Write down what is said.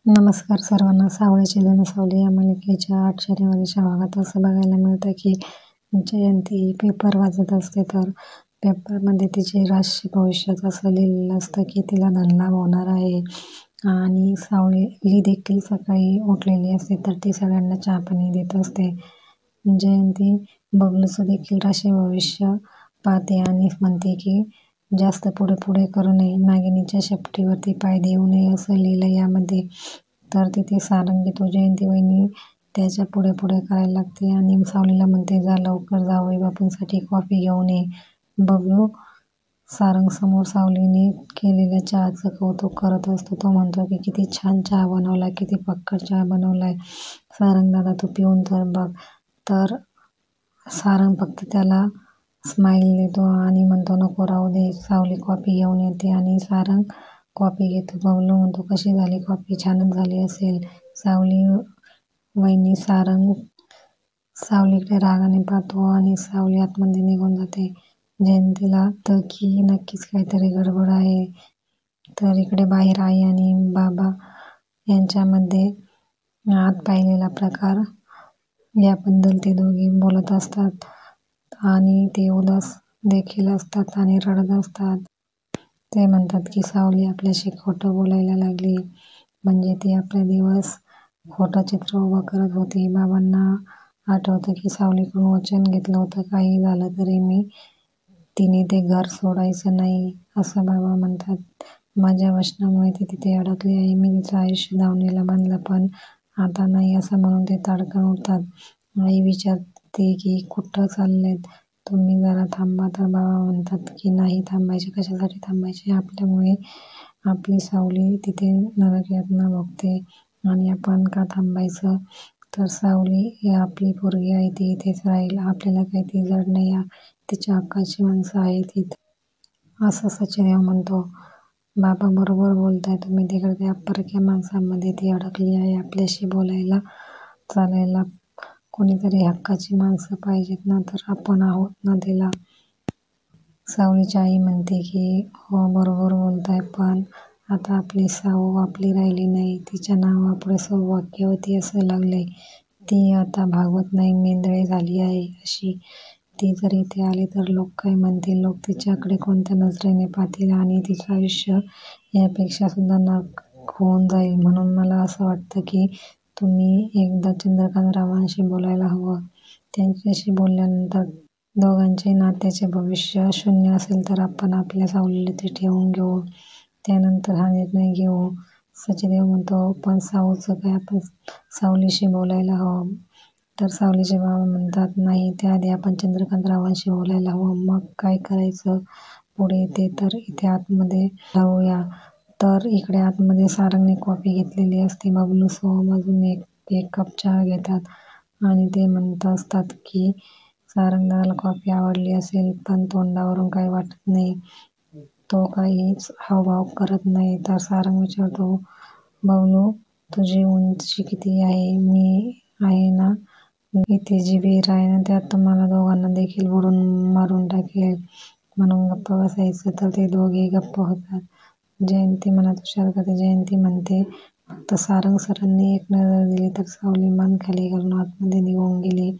नमस्कार सर्वांना. सावळ्याची जनसावली या मालिकेच्या 8 शनिवारीच्या भागात असं बघायला मिळतं की जयंती पेपर वाचत असते, तर पेपरमध्ये तिचे राशी भविष्यात असं लिहिलेलं असतं की तिला धनलाभ होणार आहे. आणि सावली देखील सकाळी उठलेली असते, तर ती सगळ्यांना चहा पाणी देत असते. जयंती बबलूचं देखील राशी भविष्य पाहते आणि म्हणते की जास्त पुढे पुढे करू नये, नागिनीच्या शेपटीवरती पाय देऊ नये असं लिहिलं यामध्ये. तर तिथे सारंग घेतो. जयंती वहिनी त्याच्या पुढे पुढे करायला लागते आणि सावलीला म्हणते, जा लवकर जावई बापूंसाठी कॉफी घेऊन ये. बबलू सारंगसमोर सावलीने केलेल्या चहाचं कौतुक करत असतो. तो म्हणतो की किती छान चहा बनवलाय, किती फक्कट चहा बनवलाय सारंग दादा, तू पिऊन तर बघ. तर सारंग फक्त त्याला स्माईल देतो आणि म्हणतो नको राहू दे. सावली कॉफी घेऊन येते आणि सारंग कॉफी घेतो. बबलू म्हणतो, कशी झाली कॉफी? छानच झाली असेल. सावली वहिनी सावलीकडे रागाने पाहतो आणि सावली आतमध्ये निघून जाते. जयंतीला तर की नक्कीच काहीतरी गडबड आहे. तर इकडे बाहेर आई आणि बाबा यांच्यामध्ये आत पाहिलेला प्रकार याबद्दल ते दोघे बोलत असतात आणि ते उदास देखील असतात आणि रडत असतात. ते म्हणतात की सावली आपल्याशी खोटं बोलायला लागली, म्हणजे ती आपले दिवस खोटं चित्र उभं करत होती. बाबांना आठवतं की सावलीकडून वचन घेतलं होतं, काही झालं तरी तिने ते घर सोडायचं नाही असं बाबा म्हणतात. माझ्या वचनामुळे ती तिथे अडकली आहे. मी तिचं आयुष्य दावणीला बांधलं, पण आता नाही असं म्हणून ते ताडकन उठतात. आई विचारते की कुठं चाललेत तुम्ही, जरा थांबा. तर बाबा म्हणतात की नाही थांबायचे, कशासाठी थांबायचे? आपल्यामुळे आपली सावली तिथे नरक यातना भोगते आणि आपण का थांबायचं? तर सावली ही आपली पोरगी आहे, ती इथेच राहील. आपल्याला काही ती जड नाही, तिच्या हक्काची माणसं आहेत इथं असं सचिदेव म्हणतो. बाबा बरोबर बोलताय तुम्ही, तिकडे त्या परक्या माणसांमध्ये ती अडकली आहे. आपल्याशी बोलायला चालायला कोणीतरी हक्काची माणसं पाहिजेत ना, तर आपण आहोत ना तिला. सावलीची आई म्हणते की हो बरोबर बोलताय, पण आता आपली साऊ आपली राहिली नाही. तिच्या नावापुढे सौभाग्यवती असं लागलंय. ती आता भागवत नाही, मेंदळे झाली आहे अशी. ती जर इथे आली तर लोक काय म्हणतील? लोक तिच्याकडे कोणत्या नजरेने पाहतील आणि तिचं आयुष्य यापेक्षा सुद्धा नरक होऊन जाईल. म्हणून मला असं वाटतं की तुम्ही एकदा चंद्रकांतरावांशी बोलायला हवं. त्यांच्याशी बोलल्यानंतर दोघांचे नात्याचे भविष्य शून्य असेल तर आपण आपल्या सावलीला ते ठेवून घेऊ, त्यानंतर हा निर्णय घेऊ. सचिदेव म्हणतो, पण साऊचं काय? आपण सावलीशी बोलायला हवं. तर सावलीचे बाबा म्हणतात, नाही, त्याआधी आपण चंद्रकांतरावांशी बोलायला हवं. मग काय करायचं पुढे ते तर इथे आतमध्ये ठरवूया. तर इकडे आतमध्ये सारंगने कॉफी घेतलेली असते. बबलू सोहम अजून एक कप चहा घेतात आणि ते म्हणत असतात की सारंग दादाला कॉफी आवडली असेल, पण तोंडावरून काही वाटत नाही. तो काहीच हावभाव करत नाही. तर सारंग विचारतो, बबलू तुझी उंची किती आहे? मी आहे ना इथे, जी विहीर आहे ना त्यात तुम्हाला दोघांना देखील बुडून मारून टाकेल. म्हणून गप्प बसायचं. तर ते दोघेही गप्प होतात. जयंती मनात विचार करते. जयंती म्हणते, फक्त सारंग सरांनी एक नजर दिली तर सावली मान खाली घालून आतमध्ये निघून गेली.